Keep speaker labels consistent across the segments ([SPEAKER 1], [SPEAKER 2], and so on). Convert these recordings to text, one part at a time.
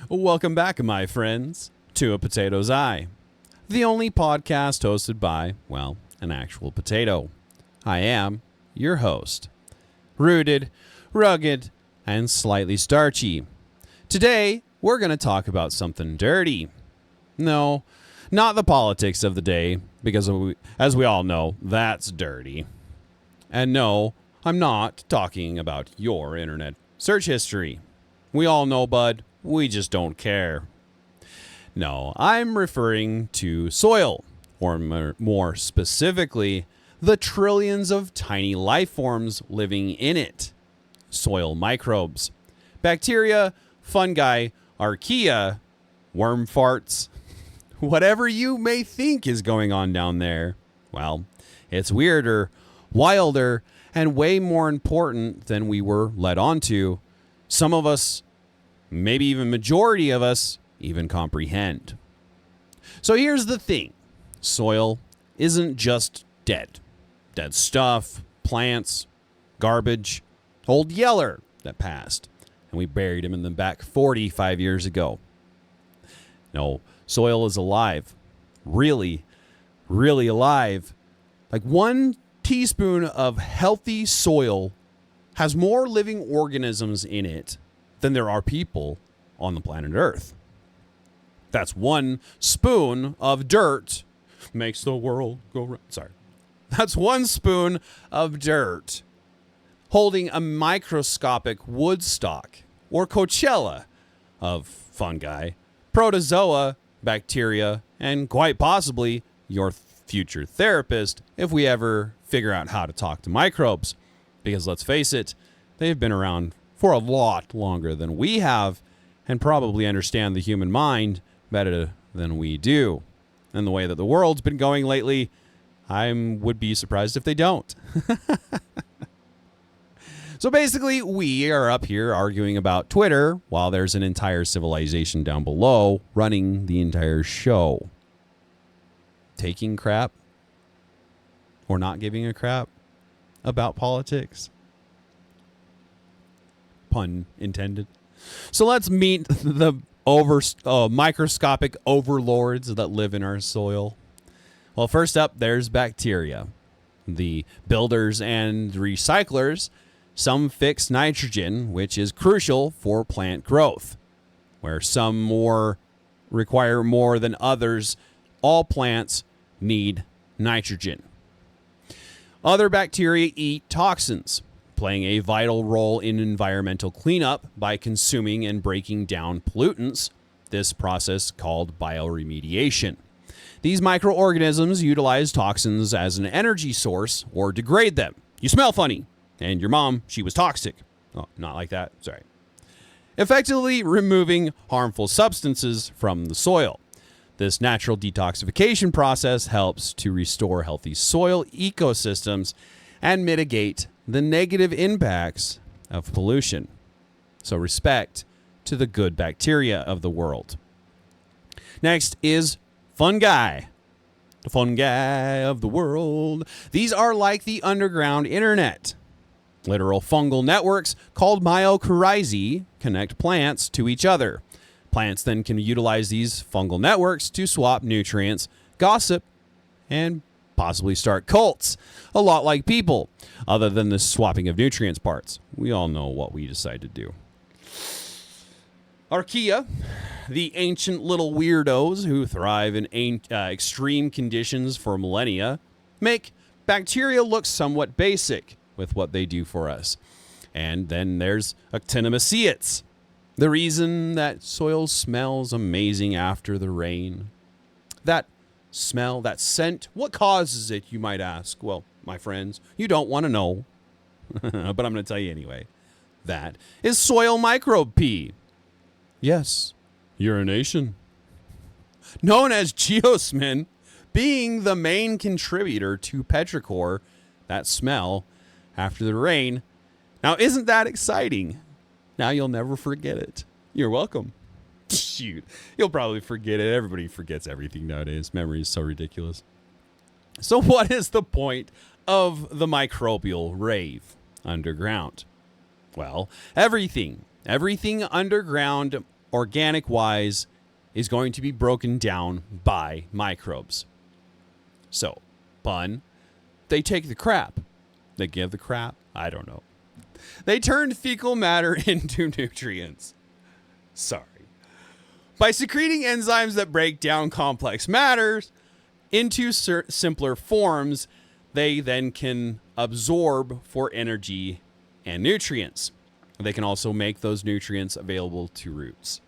[SPEAKER 1] Welcome back, my friends, to A Potato's Eye, the only podcast hosted by, well, an actual potato. I am your host, rooted, rugged, and slightly starchy. Today, we're going to talk about something dirty. No, not the politics of the day, because as we all know, that's dirty. And no, I'm not talking about your internet search history. We all know, bud. We just don't care. No, I'm referring to soil, or more specifically, the trillions of tiny life forms living in it. Soil microbes, bacteria, fungi, archaea, worm farts, whatever you may think is going on down there. Well, it's weirder, wilder, and way more important than we were led on to. Some of us, maybe even majority of us, even comprehend. So here's the thing. Soil isn't just dead. Dead stuff, plants, garbage, old Yeller that passed, and we buried him in the back 45 years ago. No, soil is alive. Really, really alive. Like 1 teaspoon of healthy soil has more living organisms in it than there are people on the planet Earth. That's 1 spoon of dirt makes the world go round. Sorry. That's 1 spoon of dirt holding a microscopic Woodstock or Coachella of fungi, protozoa, bacteria, and quite possibly your future therapist if we ever figure out how to talk to microbes. Because let's face it, they've been around for a lot longer than we have and probably understand the human mind better than we do. And the way that the world's been going lately, I would be surprised if they don't. So basically, we are up here arguing about Twitter while there's an entire civilization down below running the entire show. Taking crap or not giving a crap about politics. Pun intended. So let's meet the microscopic overlords that live in our soil. Well, first up, there's bacteria. The builders and recyclers. Some fix nitrogen, which is crucial for plant growth. Where some require more than others, all plants need nitrogen. Other bacteria eat toxins, playing a vital role in environmental cleanup by consuming and breaking down pollutants, this process called bioremediation. These microorganisms utilize toxins as an energy source or degrade them. You smell funny, and your mom, she was toxic. Oh, not like that, sorry. Effectively removing harmful substances from the soil. This natural detoxification process helps to restore healthy soil ecosystems and mitigate the negative impacts of pollution. So respect to the good bacteria of the world. Next is fungi. The fungi of the world. These are like the underground internet. Literal fungal networks called mycorrhizae connect plants to each other. Plants then can utilize these fungal networks to swap nutrients, gossip, and possibly start cults, a lot like people, other than the swapping of nutrients parts. We all know what we decide to do. Archaea, the ancient little weirdos who thrive in extreme conditions for millennia, make bacteria look somewhat basic with what they do for us. And then there's actinomycetes, the reason that soil smells amazing after the rain. That smell, that scent, what causes it, you might ask? Well, my friends, you don't want to know, but I'm going to tell you anyway. That is soil microbe pee. Yes, urination. Known as geosmin, being the main contributor to petrichor, that smell after the rain. Now, isn't that exciting? Now you'll never forget it. You're welcome. Shoot, you'll probably forget it. Everybody forgets everything nowadays. Memory is so ridiculous. So what is the point of the microbial rave underground? Well, everything underground organic wise, is going to be broken down by microbes. So, pun, they take the crap. They give the crap? I don't know. They turn fecal matter into nutrients. Sorry. By secreting enzymes that break down complex matters into simpler forms, they then can absorb for energy and nutrients. They can also make those nutrients available to roots.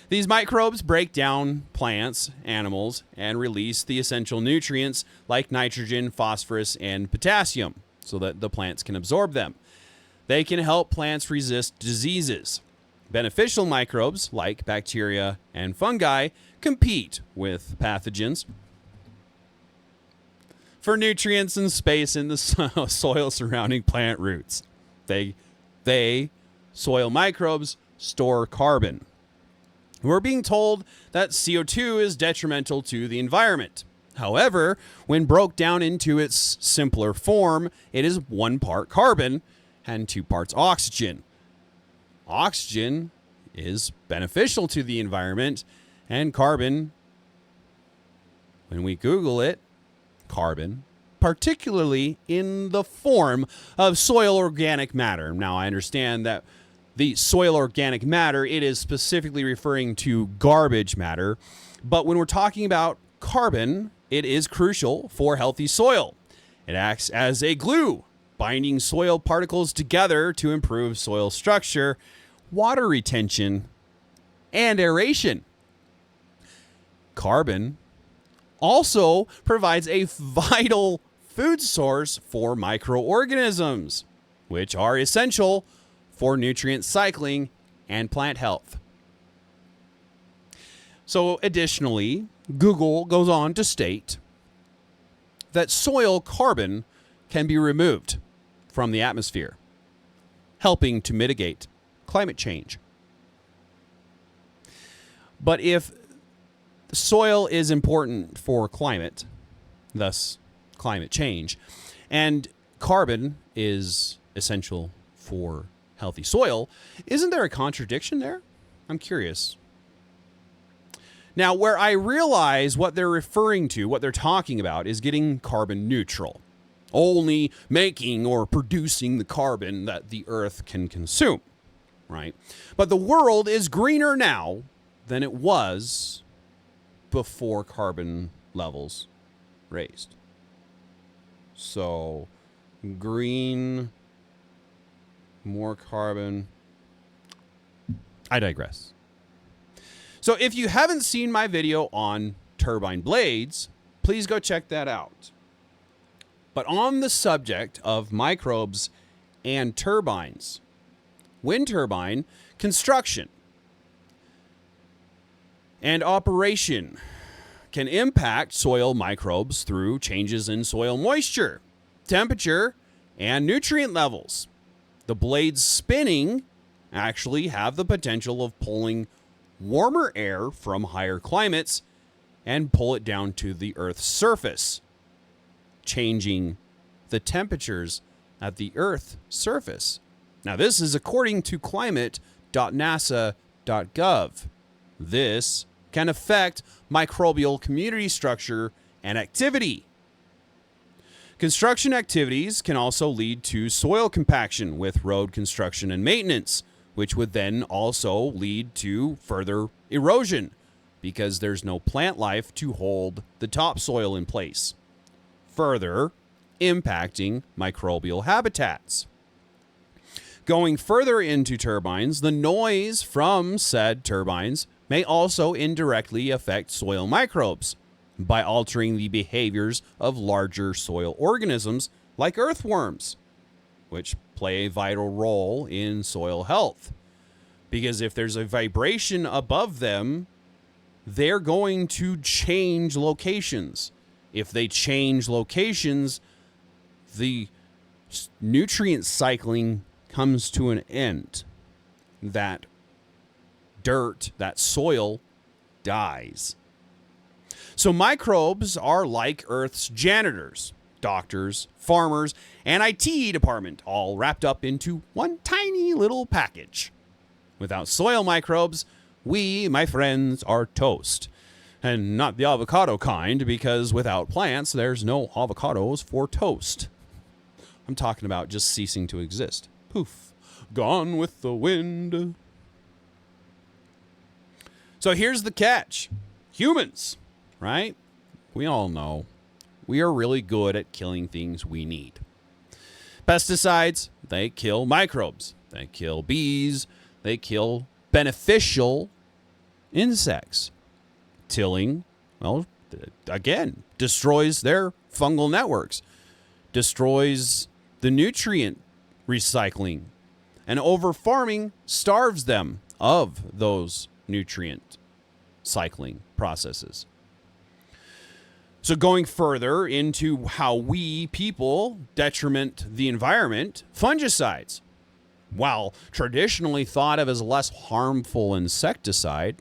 [SPEAKER 1] These microbes break down plants, animals, and release the essential nutrients like nitrogen, phosphorus, and potassium so that the plants can absorb them. They can help plants resist diseases. Beneficial microbes like bacteria and fungi compete with pathogens for nutrients and space in the soil surrounding plant roots. Soil microbes, store carbon. We're being told that CO2 is detrimental to the environment. However, when broke down into its simpler form, it is 1 part carbon and 2 parts oxygen. Oxygen is beneficial to the environment, and carbon, when we Google it, carbon, particularly in the form of soil organic matter. Now, I understand that the soil organic matter, it is specifically referring to garbage matter. But when we're talking about carbon, it is crucial for healthy soil. It acts as a glue, binding soil particles together to improve soil structure, water retention, and aeration. Carbon also provides a vital food source for microorganisms, which are essential for nutrient cycling and plant health. So additionally, Google goes on to state that soil carbon can be removed from the atmosphere, helping to mitigate climate change. But if soil is important for climate, thus climate change, and carbon is essential for healthy soil, isn't there a contradiction there? I'm curious. Now, where I realize what they're referring to, what they're talking about, is getting carbon neutral, only making or producing the carbon that the earth can consume, right? But the world is greener now than it was before carbon levels raised. So, green, more carbon. I digress. So if you haven't seen my video on turbine blades, please go check that out. But on the subject of microbes and turbines, wind turbine construction and operation can impact soil microbes through changes in soil moisture, temperature, and nutrient levels. The blades spinning actually have the potential of pulling warmer air from higher climates and pull it down to the Earth's surface, changing the temperatures at the Earth's surface. Now, this is according to climate.nasa.gov. This can affect microbial community structure and activity. Construction activities can also lead to soil compaction with road construction and maintenance, which would then also lead to further erosion because there's no plant life to hold the topsoil in place, further impacting microbial habitats. Going further into turbines, the noise from said turbines may also indirectly affect soil microbes by altering the behaviors of larger soil organisms like earthworms, which play a vital role in soil health. Because if there's a vibration above them, they're going to change locations. If they change locations, the nutrient cycling comes to an end. That dirt, that soil, dies. So microbes are like Earth's janitors, doctors, farmers, and IT department, all wrapped up into one tiny little package. Without soil microbes, We, my friends, are toast. And not the avocado kind, because without plants, there's no avocados for toast. I'm talking about just ceasing to exist. Poof. Gone with the wind. So here's the catch. Humans, right? We all know we are really good at killing things we need. Pesticides, they kill microbes. They kill bees. They kill beneficial insects. Tilling, well, again, destroys their fungal networks, destroys the nutrient recycling, and over-farming starves them of those nutrient cycling processes. So going further into how we people detriment the environment, fungicides, while traditionally thought of as less harmful insecticide,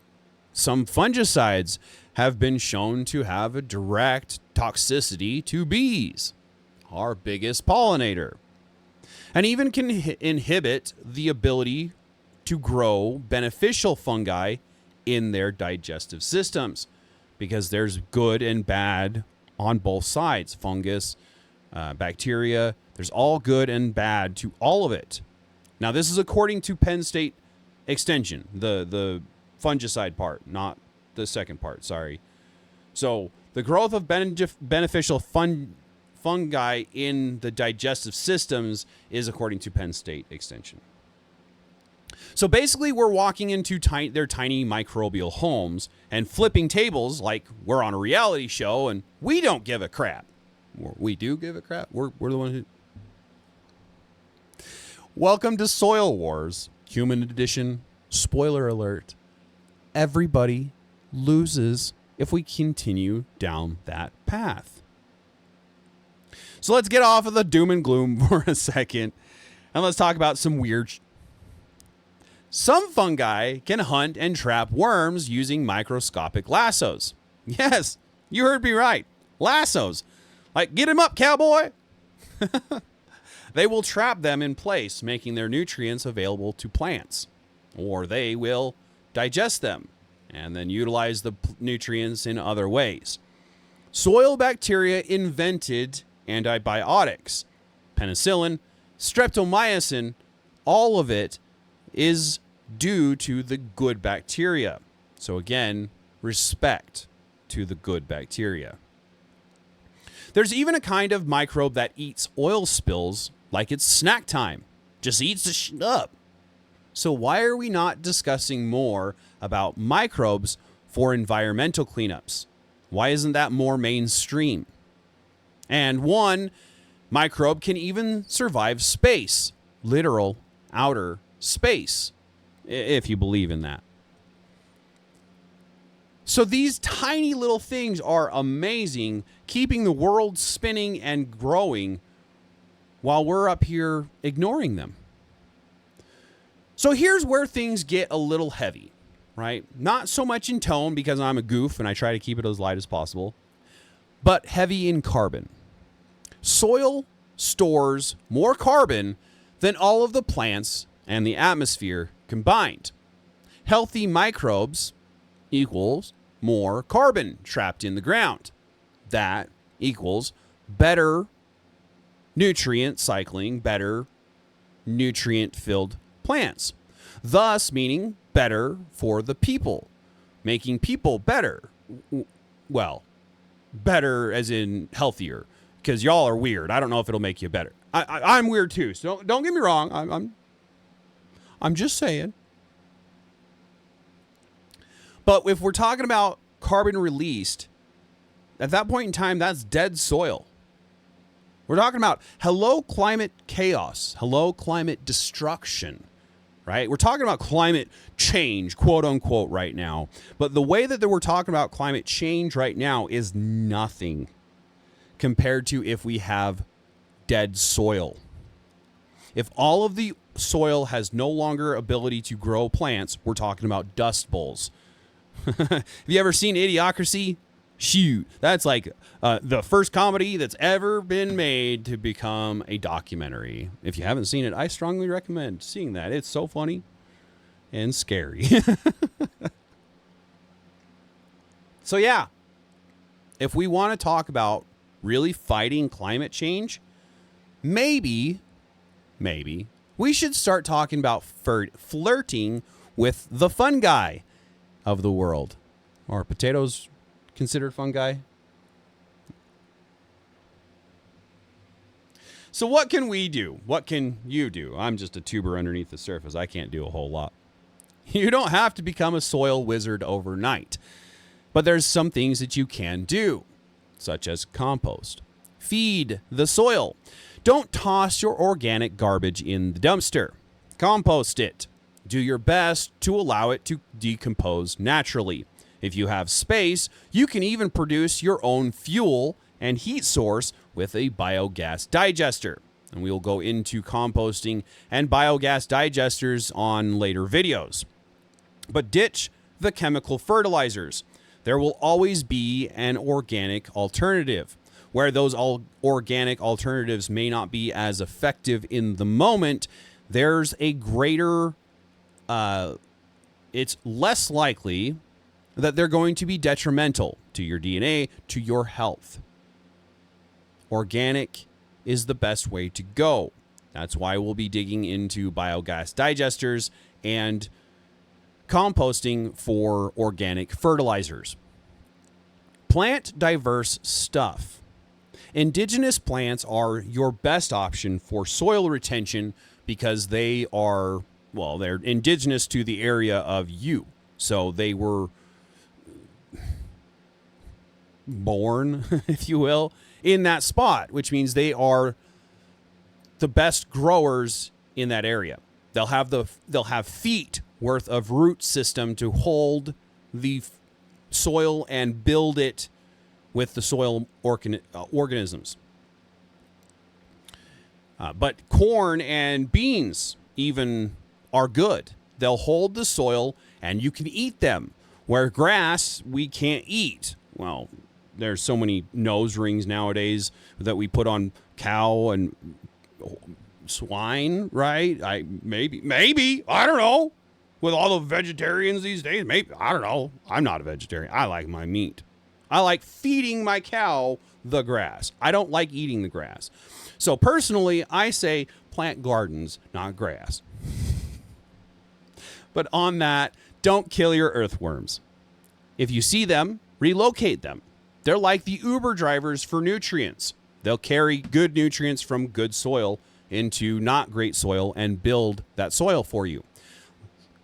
[SPEAKER 1] some fungicides have been shown to have a direct toxicity to bees, our biggest pollinator, and even can inhibit the ability to grow beneficial fungi in their digestive systems, because there's good and bad on both sides. Fungus, bacteria, there's all good and bad to all of it. Now, this is according to Penn State Extension, the fungicide part, not the second part, sorry. So the growth of beneficial fungi in the digestive systems is according to Penn State Extension. So basically, we're walking into their tiny microbial homes and flipping tables like we're on a reality show, and we don't give a crap. We do give a crap. We're the ones who... Welcome to Soil Wars, Human Edition. Spoiler alert. Everybody loses if we continue down that path. So let's get off of the doom and gloom for a second, and let's talk about some weird Some fungi can hunt and trap worms using microscopic lassos. Yes, you heard me right. Lassos. Like, get him up, cowboy. They will trap them in place, making their nutrients available to plants. Or they will digest them and then utilize the nutrients in other ways. Soil bacteria invented antibiotics. Penicillin, streptomycin, all of it is due to the good bacteria. So again, respect to the good bacteria. There's even a kind of microbe that eats oil spills like it's snack time. Just eats the shit up. So why are we not discussing more about microbes for environmental cleanups? Why isn't that more mainstream? And one microbe can even survive space, literal outer space, if you believe in that. So these tiny little things are amazing, keeping the world spinning and growing while we're up here ignoring them. So here's where things get a little heavy, right? Not so much in tone because I'm a goof and I try to keep it as light as possible, but heavy in carbon. Soil stores more carbon than all of the plants and the atmosphere combined. Healthy microbes equals more carbon trapped in the ground. That equals better nutrient cycling, better nutrient-filled plants. Thus, meaning better for the people, making people better. Well, better as in healthier, because y'all are weird. I don't know if it'll make you better. I'm weird too, so don't get me wrong. I'm just saying. But if we're talking about carbon released, at that point in time, that's dead soil. We're talking about hello climate chaos, hello climate destruction, right? We're talking about climate change, quote unquote, right now. But the way that we're talking about climate change right now is nothing compared to if we have dead soil. If all of the soil has no longer ability to grow plants, we're talking about dust bowls. Have you ever seen Idiocracy? Shoot, that's like the first comedy that's ever been made to become a documentary. If you haven't seen it, I strongly recommend seeing that. It's so funny and scary. So yeah, if we want to talk about really fighting climate change, maybe we should start talking about flirting with the fungi of the world. Are potatoes considered fungi? So what can we do? What can you do? I'm just a tuber underneath the surface. I can't do a whole lot. You don't have to become a soil wizard overnight. But there's some things that you can do, such as compost. Feed the soil. Don't toss your organic garbage in the dumpster. Compost it. Do your best to allow it to decompose naturally. If you have space, you can even produce your own fuel and heat source with a biogas digester. And we will go into composting and biogas digesters on later videos. But ditch the chemical fertilizers. There will always be an organic alternative. Where those organic alternatives may not be as effective in the moment, there's a greater, it's less likely that they're going to be detrimental to your DNA, to your health. Organic is the best way to go. That's why we'll be digging into biogas digesters and composting for organic fertilizers. Plant diverse stuff. Indigenous plants are your best option for soil retention because they are, well, they're indigenous to the area of you. So they were born, if you will, in that spot, which means they are the best growers in that area. They'll have feet worth of root system to hold the soil and build it with the soil organisms. But corn and beans even are good. They'll hold the soil and you can eat them. Where grass, we can't eat. Well, there's so many nose rings nowadays that we put on cow and swine, right? Maybe, I don't know. With all the vegetarians these days, maybe, I don't know. I'm not a vegetarian. I like my meat. I like feeding my cow the grass. I don't like eating the grass. So personally, I say plant gardens, not grass. But on that, don't kill your earthworms. If you see them, relocate them. They're like the Uber drivers for nutrients. They'll carry good nutrients from good soil into not great soil and build that soil for you.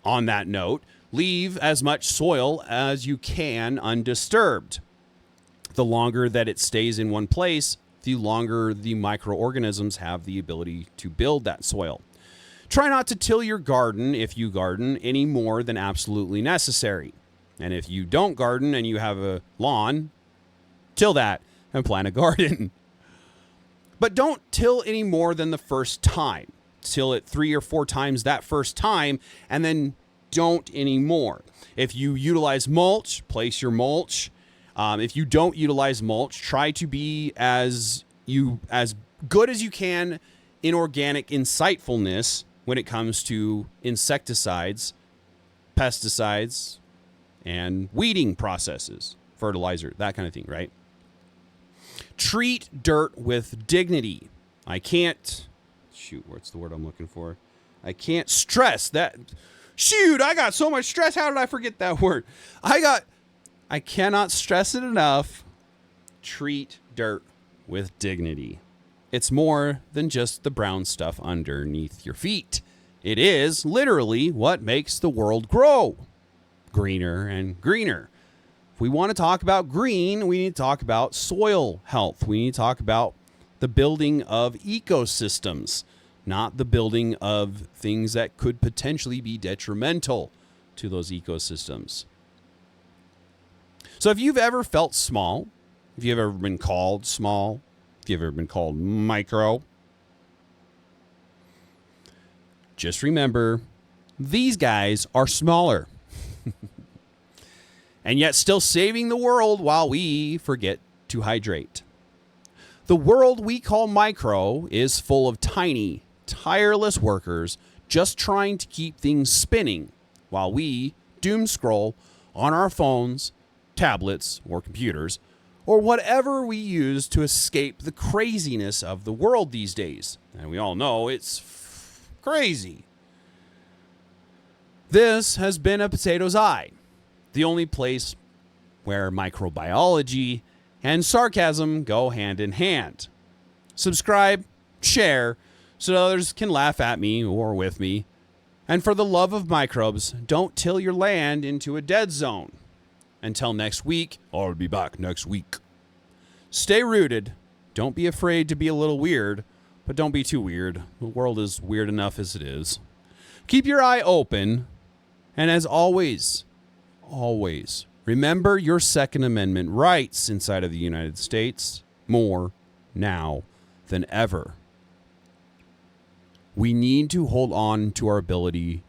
[SPEAKER 1] On that note, leave as much soil as you can undisturbed. The longer that it stays in one place, the longer the microorganisms have the ability to build that soil. Try not to till your garden, if you garden, any more than absolutely necessary. And if you don't garden and you have a lawn, till that and plant a garden. But don't till any more than the first time. Till it 3 or 4 times that first time, and then don't anymore. If you utilize mulch, place your mulch. If you don't utilize mulch, try to be as good as you can in organic insightfulness when it comes to insecticides, pesticides, and weeding processes, fertilizer, that kind of thing, right? Treat dirt with dignity. What's the word I'm looking for? I can't stress that. Shoot, I got so much stress. How did I forget that word? I cannot stress it enough. Treat dirt with dignity. It's more than just the brown stuff underneath your feet. It is literally what makes the world grow. Greener and greener. If we want to talk about green, we need to talk about soil health. We need to talk about the building of ecosystems, not the building of things that could potentially be detrimental to those ecosystems. So if you've ever felt small, if you've ever been called small, if you've ever been called micro, just remember, these guys are smaller. And yet still saving the world while we forget to hydrate. The world we call micro is full of tiny, tireless workers just trying to keep things spinning while we doom scroll on our phones tablets or computers, or whatever we use to escape the craziness of the world these days. And we all know it's crazy. This has been a Potato's Eye, the only place where microbiology and sarcasm go hand in hand. Subscribe, share, so others can laugh at me or with me. And for the love of microbes, don't till your land into a dead zone. Until next week, I'll be back next week. Stay rooted. Don't be afraid to be a little weird, but don't be too weird. The world is weird enough as it is. Keep your eye open. And as always, remember your Second Amendment rights inside of the United States more now than ever. We need to hold on to our ability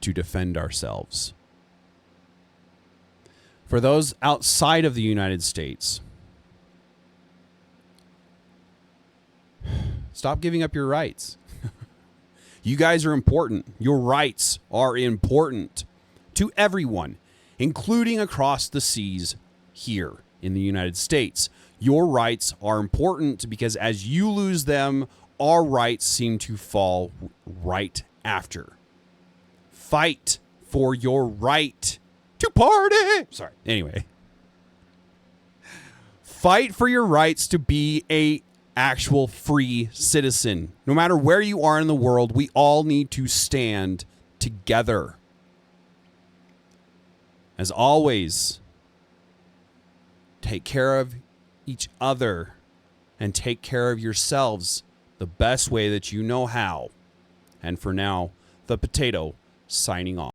[SPEAKER 1] to defend ourselves. For those outside of the United States, stop giving up your rights. You guys are important. Your rights are important to everyone, including across the seas here in the United States. Your rights are important because as you lose them, our rights seem to fall right after. Fight for your right to party. Sorry. Anyway. Fight for your rights to be a actual free citizen. No matter where you are in the world, we all need to stand together. As always, take care of each other and take care of yourselves the best way that you know how. And for now, the Potato signing off.